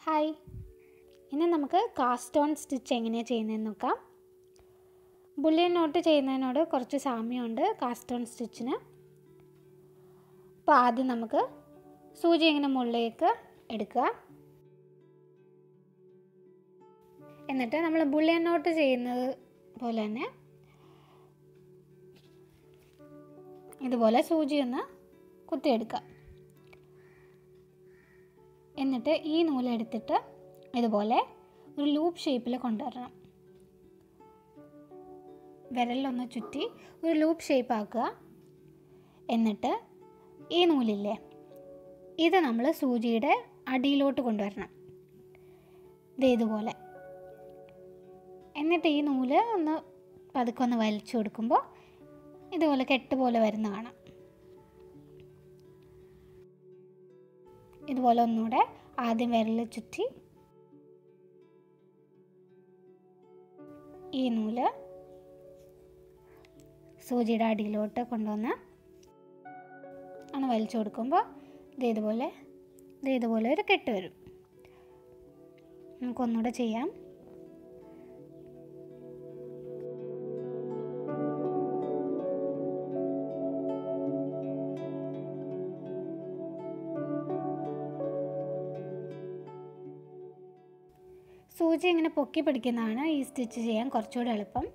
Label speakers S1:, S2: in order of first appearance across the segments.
S1: Hi, ഇന്ന് നമുക്ക് caste one stitch എങ്ങനെയാണ് ചെയ്യുന്നതെന്ന് നോക്കാം. ബുള്ളിയൻ നോട്ട് ചെയ്യുന്നതിനോട് കുറച്ച് സാമ്യമുണ്ട് കാസ്റ്റ് ഓൺ സ്റ്റിച്ചിന്. അപ്പോൾ ആദ്യം നമുക്ക് സൂചി ഇങ്ങനെ മുകളിലേക്ക് എടുക്കുക. എന്നിട്ട് നമ്മൾ ബുള്ളിയൻ നോട്ട് ചെയ്യുന്നത് പോലെ തന്നെ ഇതുപോലെ സൂചി ഒന്ന് കുത്തിയെടുക്കുക. എന്നിട്ട് ഈ നൂലെടുത്തിട്ട് ഇതുപോലെ ഒരു ലൂപ്പ് ഷേപ്പിൽ കൊണ്ടുവരണം. വിരലിലൊന്ന് ചുറ്റി ഒരു ലൂപ്പ് ഷേപ്പ് ആക്കുക. എന്നിട്ട് ഈ നൂലില്ലേ, ഇത് നമ്മൾ സൂചിയുടെ അടിയിലോട്ട് കൊണ്ടുവരണം, ഇതുപോലെ. എന്നിട്ട് ഈ നൂല് ഒന്ന് പതുക്കെ ഒന്ന് വലിച്ചു കൊടുക്കുമ്പോൾ ഇതുപോലെ കെട്ട് പോലെ വരുന്ന കാണാം. ഇതുപോലെ ഒന്നുകൂടെ ആദ്യം വിരൽ ചുറ്റി ഈ നൂല് സൂചിയുടെ അടിയിലോട്ട് കൊണ്ടുവന്ന് ഒന്ന് വലിച്ചു കൊടുക്കുമ്പോൾ ഇതുപോലെ ഒരു കെട്ട് വരും. നമുക്കൊന്നുകൂടെ ചെയ്യാം. സൂചി ഇങ്ങനെ പൊക്കി പിടിക്കുന്നതാണ് ഈ സ്റ്റിച്ച് ചെയ്യാൻ കുറച്ചുകൂടി എളുപ്പം.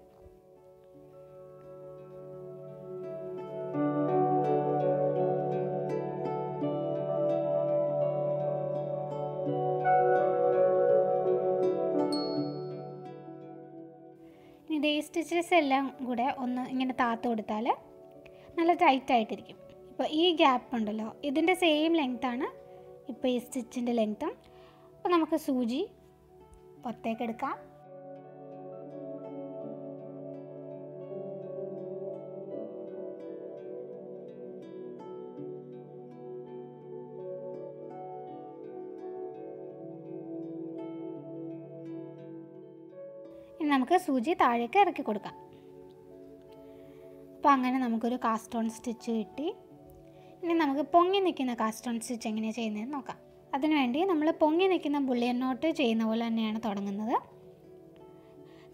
S1: ഇനി ഈ സ്റ്റിച്ചസ് എല്ലാം കൂടെ ഒന്ന് ഇങ്ങനെ താത്ത് കൊടുത്താൽ നല്ല ടൈറ്റായിട്ടിരിക്കും. ഇപ്പോൾ ഈ ഗ്യാപ്പ് ഉണ്ടല്ലോ, ഇതിൻ്റെ സെയിം ലെങ്ത്താണ് ഇപ്പോൾ ഈ സ്റ്റിച്ചിൻ്റെ ലെങ്ത്തും. അപ്പോൾ നമുക്ക് സൂചി പുറത്തേക്ക് എടുക്കാം. ഇനി നമുക്ക് സൂചി താഴേക്ക് ഇറക്കി കൊടുക്കാം. അപ്പോൾ അങ്ങനെ നമുക്കൊരു കാസ്റ്റ് ഓൺ സ്റ്റിച്ച് കിട്ടി. ഇനി നമുക്ക് പൊങ്ങി നിൽക്കുന്ന കാസ്റ്റ് ഓൺ സ്റ്റിച്ച് എങ്ങനെയാണ് ചെയ്യുന്നതെന്ന് നോക്കാം. അതിനുവേണ്ടി നമ്മൾ പൊങ്ങി നിൽക്കുന്ന ബുള്ളിയൻ നോട്ട് ചെയ്യുന്ന പോലെ തന്നെയാണ് തുടങ്ങുന്നത്.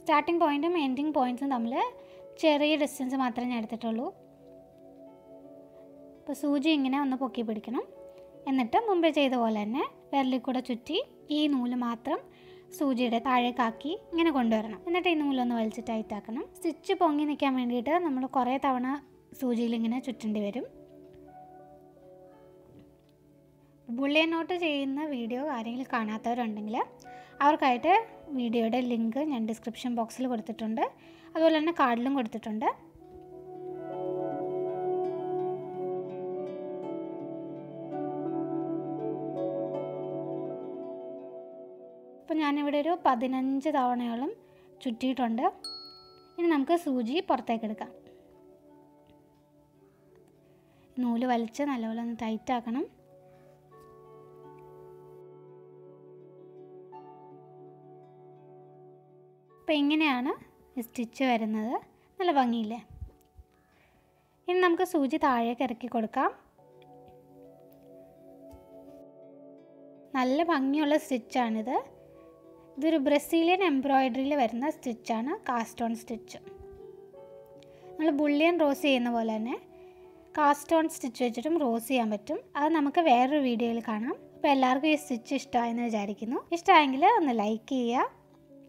S1: സ്റ്റാർട്ടിംഗ് പോയിൻറ്റും എൻഡിങ് പോയിൻറ്റ്സും തമ്മിൽ ചെറിയ ഡിസ്റ്റൻസ് മാത്രമേ ഞാൻ എടുത്തിട്ടുള്ളൂ. അപ്പോൾ സൂചി ഇങ്ങനെ ഒന്ന് പൊക്കി പിടിക്കണം. എന്നിട്ട് മുമ്പേ ചെയ്ത പോലെ തന്നെ വിരലിൽ കൂടെ ചുറ്റി ഈ നൂല് മാത്രം സൂചിയുടെ താഴേക്കാക്കി ഇങ്ങനെ കൊണ്ടുവരണം. എന്നിട്ട് ഈ നൂലൊന്ന് വലിച്ച് ടൈറ്റാക്കണം. സ്റ്റിച്ച് പൊങ്ങി നിൽക്കാൻ വേണ്ടിയിട്ട് നമ്മൾ കുറേ തവണ സൂചിയിൽ ഇങ്ങനെ ചുറ്റേണ്ടി വരും. ബുള്ളിയൻ നോട്ട് ചെയ്യുന്ന വീഡിയോ ആരെങ്കിലും കാണാത്തവരുണ്ടെങ്കിൽ അവർക്കായിട്ട് വീഡിയോയുടെ ലിങ്ക് ഞാൻ ഡിസ്ക്രിപ്ഷൻ ബോക്സിൽ കൊടുത്തിട്ടുണ്ട്. അതുപോലെ തന്നെ കാർഡിലും കൊടുത്തിട്ടുണ്ട്. അപ്പോൾ ഞാനിവിടെ ഒരു 15 തവണയോളം ചുറ്റിയിട്ടുണ്ട്. ഇനി നമുക്ക് സൂചി പുറത്തേക്ക് എടുക്കാം. നൂല് വലിച്ച് നല്ലപോലെ ഒന്ന് ടൈറ്റാക്കണം. അപ്പോൾ ഇങ്ങനെയാണ് ഈ സ്റ്റിച്ച് വരുന്നത്. നല്ല ഭംഗിയില്ലേ? ഇനി നമുക്ക് സൂചി താഴേക്ക് ഇറക്കി കൊടുക്കാം. നല്ല ഭംഗിയുള്ള സ്റ്റിച്ചാണിത്. ഇതൊരു ബ്രസീലിയൻ എംബ്രോയിഡറിയിൽ വരുന്ന സ്റ്റിച്ചാണ് കാസ്റ്റ് ഓൺ സ്റ്റിച്ച്. നമ്മൾ ബുള്ളിയൻ റോസ് ചെയ്യുന്ന പോലെ തന്നെ കാസ്റ്റ് ഓൺ സ്റ്റിച്ച് വെച്ചിട്ടും റോസ് ചെയ്യാൻ പറ്റും. അത് നമുക്ക് വേറൊരു വീഡിയോയിൽ കാണാം. അപ്പോൾ എല്ലാവർക്കും ഈ സ്റ്റിച്ച് ഇഷ്ടമായെന്ന് വിചാരിക്കുന്നു. ഇഷ്ടമായെങ്കിൽ ഒന്ന് ലൈക്ക് ചെയ്യുക,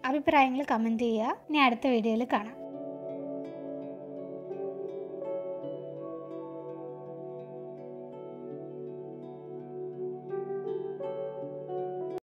S1: അഭിപ്രായങ്ങൾ കമൻറ്റ് ചെയ്യുക. ഇനി അടുത്ത വീഡിയോയിൽ കാണാം.